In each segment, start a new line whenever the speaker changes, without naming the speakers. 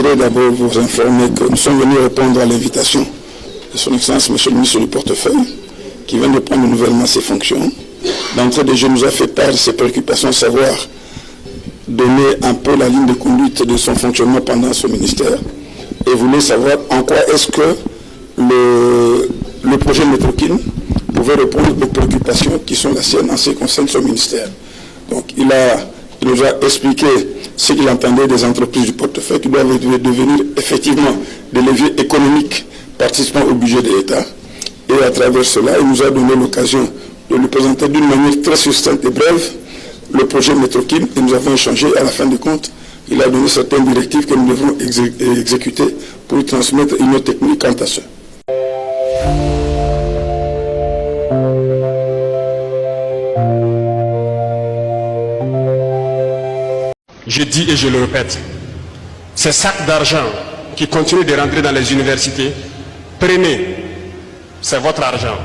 voulais d'abord vous informer que nous sommes venus répondre à l'invitation de son Excellence, Monsieur le ministre du Portefeuille, qui vient de prendre nouvellement ses fonctions. D'entrée de jeu, nous a fait part de ses préoccupations, savoir donner un peu la ligne de conduite de son fonctionnement pendant ce ministère, et voulait savoir en quoi est-ce que le projet Métrokin pouvait répondre aux préoccupations qui sont les siennes en ce qui concerne son ministère. Donc il nous a expliqué ce qu'il entendait des entreprises du portefeuille qui doivent devenir effectivement des leviers économiques participant au budget de l'État. Et à travers cela, il nous a donné l'occasion de lui présenter d'une manière très succincte et brève le projet Métrokin, et nous avons échangé. À la fin du compte, il a donné certaines directives que nous devons exécuter pour lui transmettre une note technique quant à ça.
Je dis et je le répète, ces sacs d'argent qui continuent de rentrer dans les universités, prenez, c'est votre argent.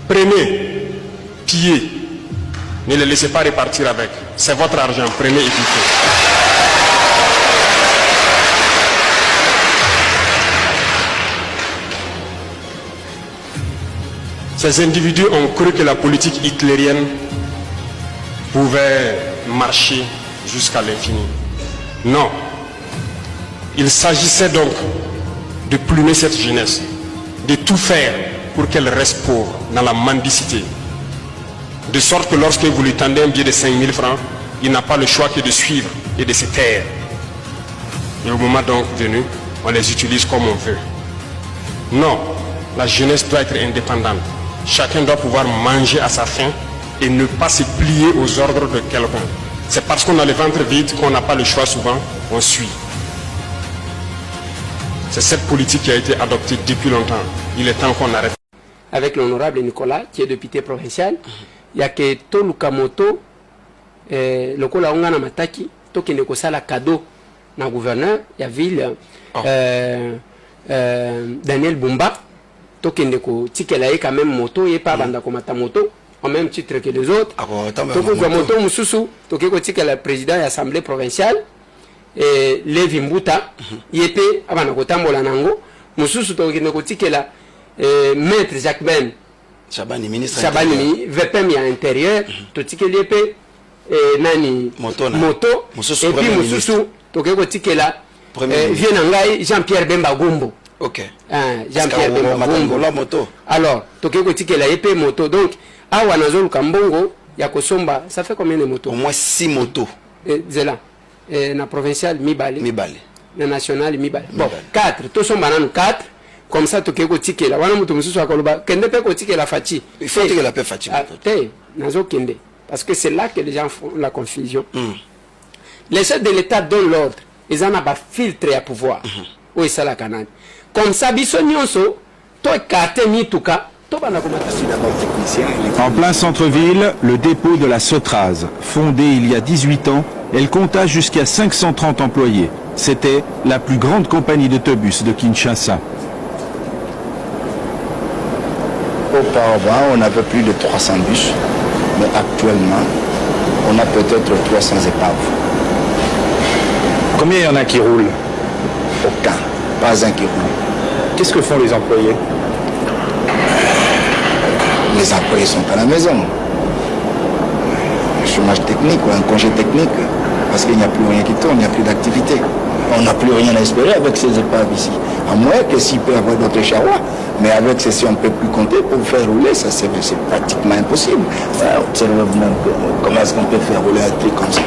Prenez, pillez, ne les laissez pas repartir avec. C'est votre argent, prenez et piquez. Ces individus ont cru que la politique hitlérienne pouvait marcher jusqu'à l'infini. Non. Il s'agissait donc de plumer cette jeunesse, de tout faire pour qu'elle reste pauvre dans la mendicité. De sorte que lorsque vous lui tendez un billet de 5 000 francs, il n'a pas le choix que de suivre et de se taire. Et au moment donc venu, on les utilise comme on veut. Non, la jeunesse doit être indépendante. Chacun doit pouvoir manger à sa faim et ne pas se plier aux ordres de quelqu'un. C'est parce qu'on a le ventre vide qu'on n'a pas le choix souvent, on suit. C'est cette politique qui a été adoptée depuis longtemps. Il est temps qu'on arrête.
Avec l'honorable Nicolas, qui est député provincial, il y a que Tolukamoto, le Kola Ongana Mataki, qui ne kosala cadeau na gouverneur, il y a ville Daniel Bumba, qui ne ko tikela quand même moto, et pas banda komata moto, en même titre que les autres. Toko moto mususu, toki ko tikela président de l'Assemblée provinciale, et Levi Mbuta, yete abana kotambola nango, mususu toki ne ko tikela maître Jacques Ben
Chabani, ministre
Chabani, VPM à l'intérieur, tout ce qui est nani moto, et puis Moussoussou, tout ce qui est là, vient Jean-Pierre Bemba Gumbo.
Ok.
Jean-Pierre Bemba Gumbo. Alors, tout ce qui est là, épée moto. Donc, à Wanazol Kambongo, Yakosomba, ça fait combien de motos?
Au moins 6 motos.
Zela. Na provincial, Mibale. Na national, Mibale. Bon, 4. Tous sont bananes 4. Comme ça, tu peux tirer là. Voilà, tu me suis kende peut tirer la fatigue.
Il faut tirer la paix fatigue.
Nazo kende. Parce que c'est là que les gens font la confusion. Les chefs de l'État donnent l'ordre. Ils en ont pas filtré à pouvoir. Oui, c'est la Canade. Comme ça, bisonionso, toi, kate ni tuka.
En plein centre-ville, le dépôt de la Sotraz. Fondée il y a 18 ans, elle compta jusqu'à 530 employés. C'était la plus grande compagnie d'autobus de Kinshasa.
Auparavant, on avait plus de 300 bus, mais actuellement, on a peut-être 300 épaves.
Combien il y en a qui roulent?
Aucun, pas un qui roule.
Qu'est-ce que font les employés?
Les employés sont à la maison. Un chômage technique ou un congé technique, parce qu'il n'y a plus rien qui tourne, il n'y a plus d'activité. On n'a plus rien à espérer avec ces épaves ici. À moins que s'il peut y avoir d'autres charrois. Mais avec ceci, on ne peut plus compter pour faire rouler. Ça, c'est pratiquement impossible. Observez vous-même comment est-ce qu'on peut faire rouler un truc comme ça.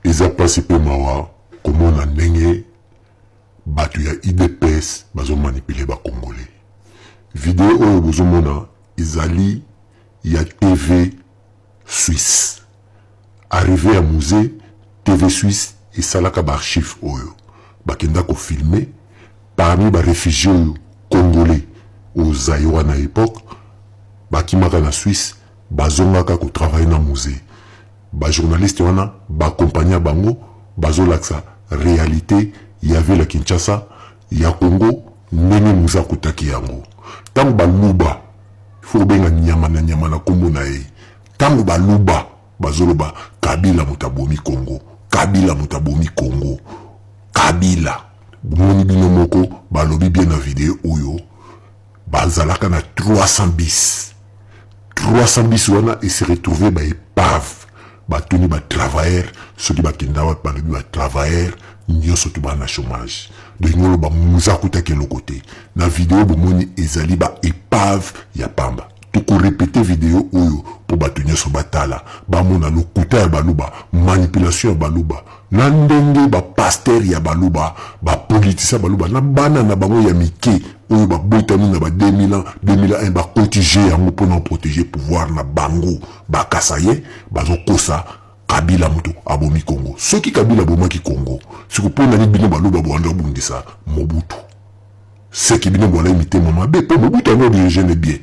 Ils ont passé pour moi, comment on a n'engé, battu à IDPS, ils ont manipulé les Congolais. Vidéo où vous avez Isali, il y a TV Suisse. Arrivé à musée, TV Suisse, et ça là archive oyo. Bakenda ko filmé parmi les réfugiés congolais aux Zaïwa à l'époque, bakimaka na Suisse, bazongaka ko travailler dans musée. ba journaliste wana ba compagnie bango bazolaksa réalité il y avait la Kinshasa ya Congo ndenge muza kutaki yango tango baluba faut benga nyama na kombo na ye tango baluba bazoloba Kabila mutabomi Congo Kabila mutabomi Congo Kabila moni bino moko balobi bien na vidéo oyo bazalaka na 300 bis wana et se retrouver ba épave ba tuni ba travailleur ceux qui ba kindawa balobi ba travailleur nyonso to ba na chômage de ngolo ba muza kutaki le côté na vidéo bomoni ezali ba épave ya pamba tout ko répéter vidéo oyo pour batunye so batala ba mona lokuta ya baluba manipulation ya baluba na ndenge ba pasteur ya baluba ba politicien baluba na bana na bango ya mike oyo ba botami na ba 2001 ba cotiser yango pour nous protéger pouvoir na bango ba kasaye bazo kosa Kabila muto abomi Congo ceux qui Kabila bomaki Congo ce que pour na bino baluba bo anda bundisa Mobutu ceux qui bino bola imiter mama be pour Mobutu no diriger les bien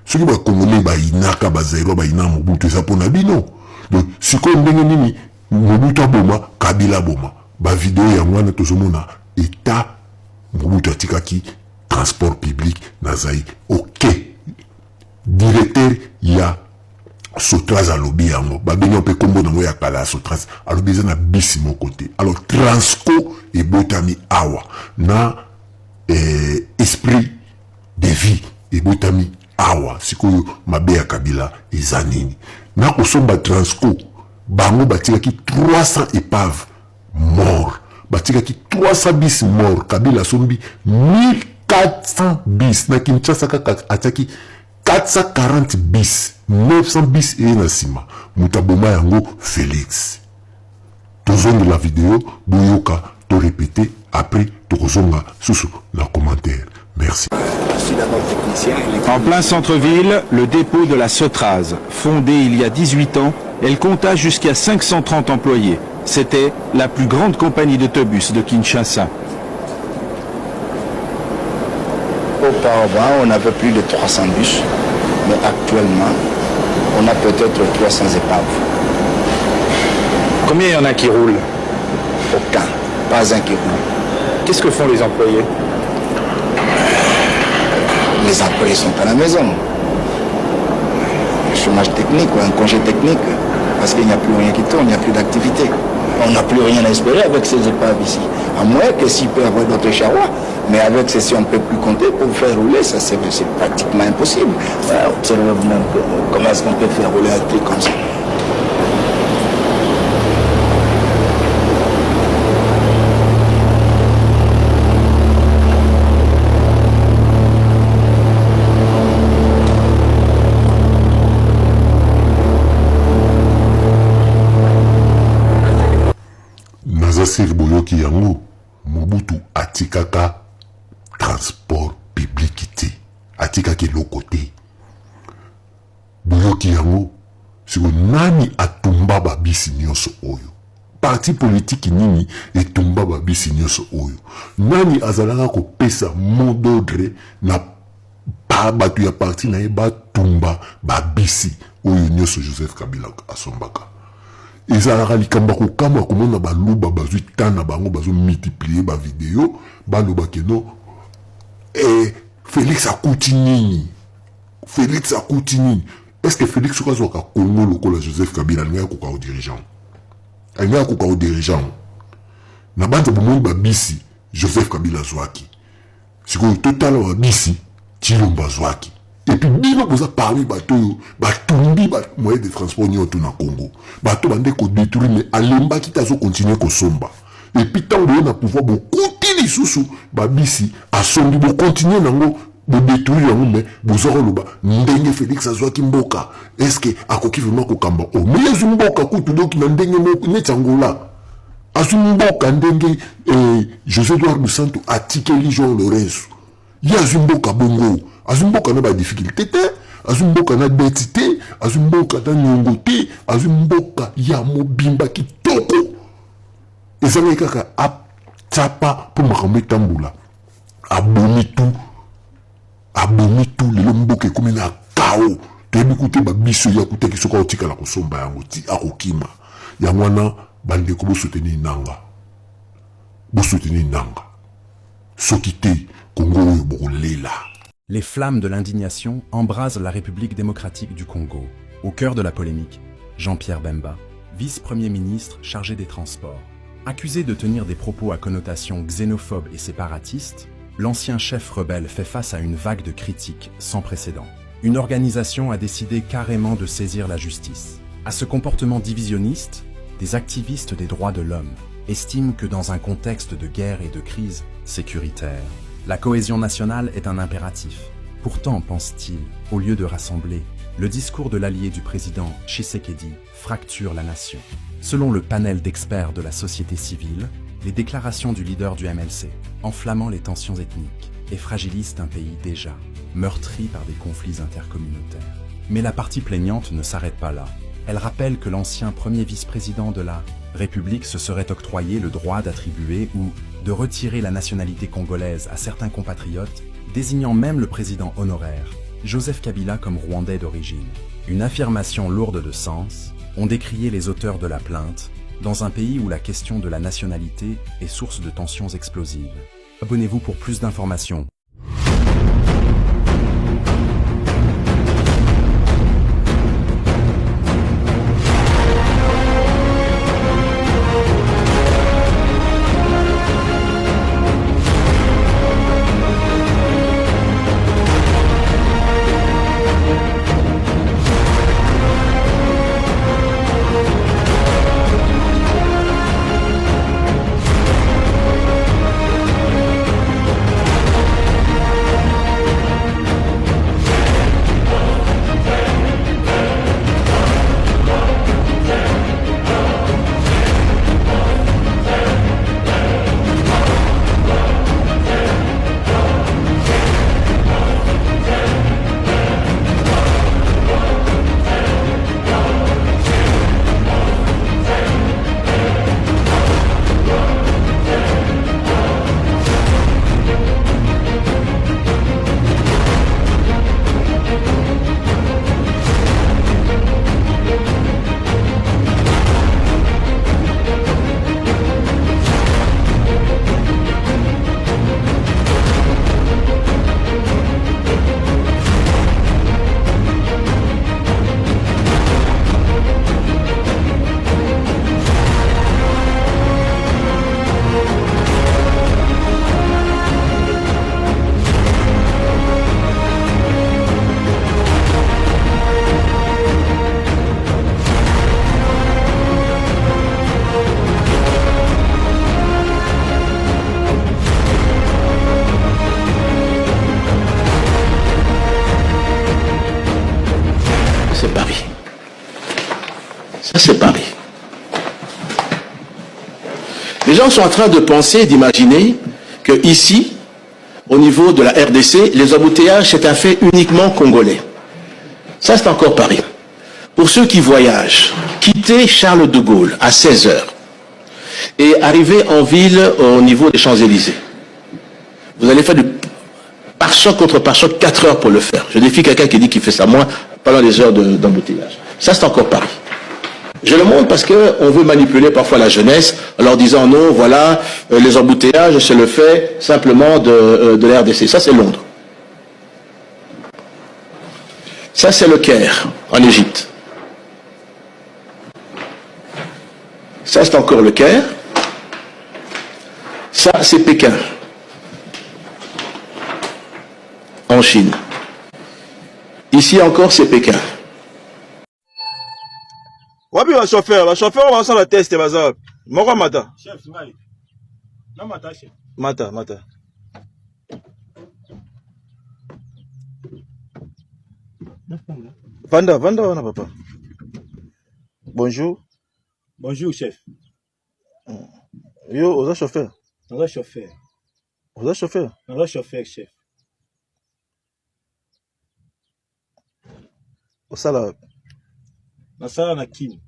ceux qui ba congolais ba inaka ba zero ba ina Mobutu ça pour na bino donc si ko ndenge nini Mobutu aboma Kabila boma ba vidéo ya mwana tozomona état Mobutu atikaki transport public nazai ok directeur ya Sotras alobi yango babeni on peut combo nango ya kala Sotras alobi za na bisi mon côté alors Transco et botami awa na esprit de vie et botami awa sikoyo mabe ya Kabila ezanini na kosomba Transco bango batikaki 300 épaves morts batikaki 300 bis morts Kabila sombi 1400 bis na Kinshasa kaka ataki 440 bis 900 bis et nasima mutaboma yango Félix tozonga la vidéo boyoka to répéter après tozonga sous la commentaire merci.
En plein centre-ville, le dépôt de la Sotraz, fondé il y a 18 ans, elle compta jusqu'à 530 employés. C'était la plus grande compagnie d'autobus de Kinshasa.
Auparavant, on avait plus de 300 bus, mais actuellement, on a peut-être 300 épaves.
Combien il y en a qui roulent?
Aucun, pas un qui roule.
Qu'est-ce que font les employés?
Les employés sont à la maison. Un chômage technique ou un congé technique, parce qu'il n'y a plus rien qui tourne, il n'y a plus d'activité. On n'a plus rien à espérer avec ces épaves ici. À moins que s'il peut y avoir d'autres charrois, mais avec ceci on ne peut plus compter pour faire rouler, ça c'est pratiquement impossible. Observez vous-même comment est-ce qu'on peut faire rouler un truc comme ça.
Nazasir Boyoki yango Mobutu atikaka transport public iti atikaki lokote Boyoki yango siko nani atumba babisi nyonso oyo parti politique nini etumba babisi nyonso oyo nani azalaka kopesa mot d'ordre na pa batu ya parti na ye batumba babisi oyo nyonso Joseph Kabila asombaka ezalaka likamba kokamba komona baluba bazwi tana bango bazo multiplier ba vidéo baloba keno Félix akuti nini est-ce que Félix okazoka Congo lokola Joseph Kabila nga koka au dirigeant nga koka au dirigeant na bande bomoni babisi Joseph Kabila zwaki siko total wa bisi Chilomba zwaki et puis bino boza parmi bato batumbi ba moyen de transport nyoto na Congo bato bande ko détruire mais alemba kitazo continuer ko somba et puis tant de na pouvoir beaucoup lisusu babisi asombi bo continuer nango bo détruire yango mais bozoro loba ndenge Félix azwaki mboka est-ce que akoki vraiment ko kamba o mais mboka kutu donc na ndenge moko netangola azumboka ndenge José Edouard dos Santos atikeli Jean Lorenzo ya azumboka bongo azumboka na ba difficulté te azumboka na betité azumboka na nyongote azumboka ya mobimba kitoko ezanga kaka tapa pour makambo tambula abomi tout le mboke comme na kao écoutez ba biso ya kuté ki soka otika la kosomba yango ti akokima ya mwana bande ko soutenir nanga sokité Congo bokolela.
Les flammes de l'indignation embrasent la République démocratique du Congo. Au cœur de la polémique, Jean-Pierre Bemba, vice-premier ministre chargé des Transports. Accusé de tenir des propos à connotation xénophobe et séparatiste, l'ancien chef rebelle fait face à une vague de critiques sans précédent. Une organisation a décidé carrément de saisir la justice. À ce comportement divisionniste, des activistes des droits de l'homme estiment que dans un contexte de guerre et de crise sécuritaire, la cohésion nationale est un impératif. Pourtant, pense-t-il, au lieu de rassembler, le discours de l'allié du président Tshisekedi fracture la nation. Selon le panel d'experts de la société civile, les déclarations du leader du MLC, enflammant les tensions ethniques, et fragilisent un pays déjà meurtri par des conflits intercommunautaires. Mais la partie plaignante ne s'arrête pas là. Elle rappelle que l'ancien premier vice-président de la République se serait octroyé le droit d'attribuer ou de retirer la nationalité congolaise à certains compatriotes, désignant même le président honoraire, Joseph Kabila, comme rwandais d'origine. Une affirmation lourde de sens, ont décrié les auteurs de la plainte, dans un pays où la question de la nationalité est source de tensions explosives. Abonnez-vous pour plus d'informations.
C'est Paris. Les gens sont en train de penser, d'imaginer que ici, au niveau de la RDC, les embouteillages, c'est un fait uniquement congolais. Ça, c'est encore Paris. Pour ceux qui voyagent, quitter Charles de Gaulle à 16 h et arriver en ville au niveau des Champs-Élysées, vous allez faire du pare-choc contre pare-choc 4 heures pour le faire. Je défie quelqu'un qui dit qu'il fait ça moins pendant les heures d'embouteillage. Ça, c'est encore Paris. Je le montre parce qu'on veut manipuler parfois la jeunesse en leur disant non, voilà, les embouteillages, c'est le fait simplement de la RDC. Ça, c'est Londres. Ça, c'est le Caire, en Égypte. Ça, c'est encore le Caire. Ça, c'est Pékin, en Chine. Ici encore, c'est Pékin.
Wapi wa chauffeur va sans la test baza. Moko mata. Chef ngai. Na mata chef. Mata. Vanda wana papa. Bonjour. Bonjour chef. Yo, oza chauffeur. Oza chauffeur. Oza chauffeur. Oza chauffeur chef. Osala nasala na kin.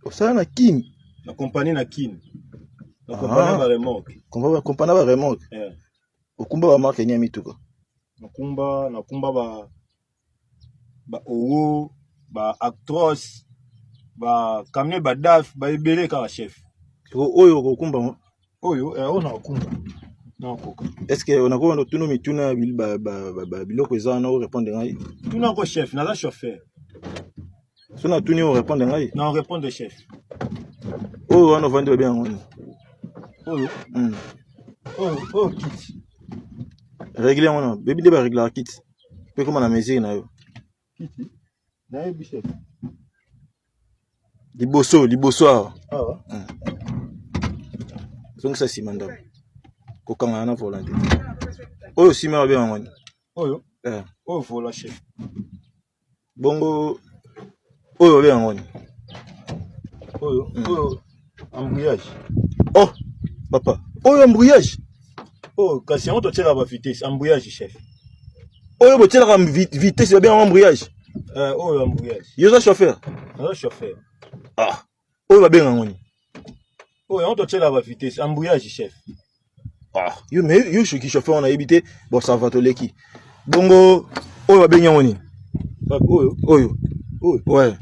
Osala na kin. Na compagnie na kin. Na compagnie ba remorque. Compagnie ba remorque. Okumba ba marque nya mituko. Nakumba ba owo ba actros ba camion ba daf ba ebele ka chef
oyo kokumba
oyo on a okumba na koka
est-ce que on a quoi tout nous mituna biloko eza na répondre ngai
tuna ko chef na la chauffeur
sona tuni o répondre ngai
na répondre chef
oyo on vendre bien ngoni
oyo oh kit
régler on baby de ba régler kit pe comment na mesure na yo
kit na yebi chef
liboso
ah ouais
donc ça c'est mandam ko kanga na volonté oyo sima bien ngoni
oyo vola chef
bongo oyo bien ngoni
oyo embouillage
oh papa oyo embouillage
oh kasi on to tira ba vitesse embouillage chef
oyo botela vitesse bien embouillage
oyo embouillage
yo za chauffeur ah oyo ba benga ngoni
oyo on to tira ba vitesse embouillage chef
ah yo mais yo qui chauffeur on a évité bon ça va to leki bongo oyo ba benga ngoni oyo ouais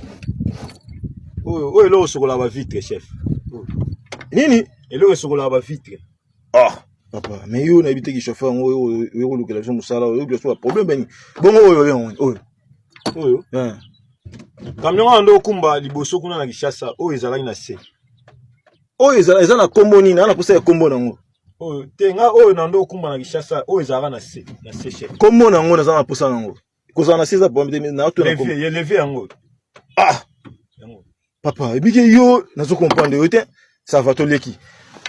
oyo lo sokola ba vitre chef
nini
elo sokola ba vitre
ah papa mais yo na évité qui chauffeur oyo lokela so musala oyo bien so problème ben bongo oyo benga ngoni
oyo camion ando kumba liboso kuna na Kishasa oyo ezalaki na se
oyo eza na kombo nini ana posa ya kombo nango
oyo tenga oyo nando kumba na Kishasa oyo ezalaka na se chef
kombo nango na posa nango kozana na se za bombe na to na kombo
levé yango
ah papa ebike yo nazo comprendre yo te ça va to leki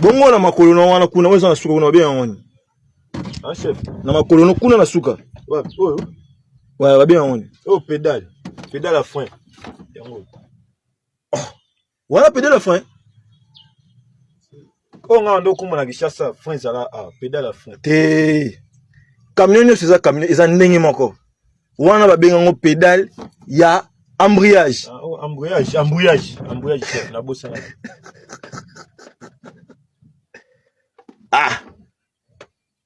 bongo na makolo na wana kuna wezo na suka kuna bien ngoni
ah chef
na makolo no kuna na suka
oyo
ouais bien ngoni
oh pédale à frein yango
voilà pédale à frein
oh ngando kumba na Kishasa frein zala pédale à frein
te camion no c'est ça camion eza ndenge moko wana ba benga ngo pédale ya embrayage
embrayage chef na bossa
ah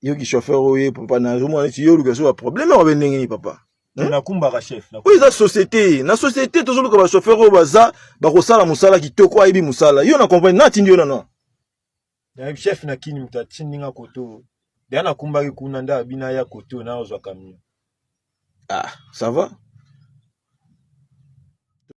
yo ki chauffeur oye papa na zomo na yo luka so ba problème o ndenge ni papa
na kumba chef
oyo eza société na société tozoluka ba chauffeur oyo baza bakosala musala kitoko ayibi musala yo na comprendre na tindi yo na
na chef na kini mtatindinga koto dia na kumbaki kuna nda bina ya koto na ozwa camion
ah ça va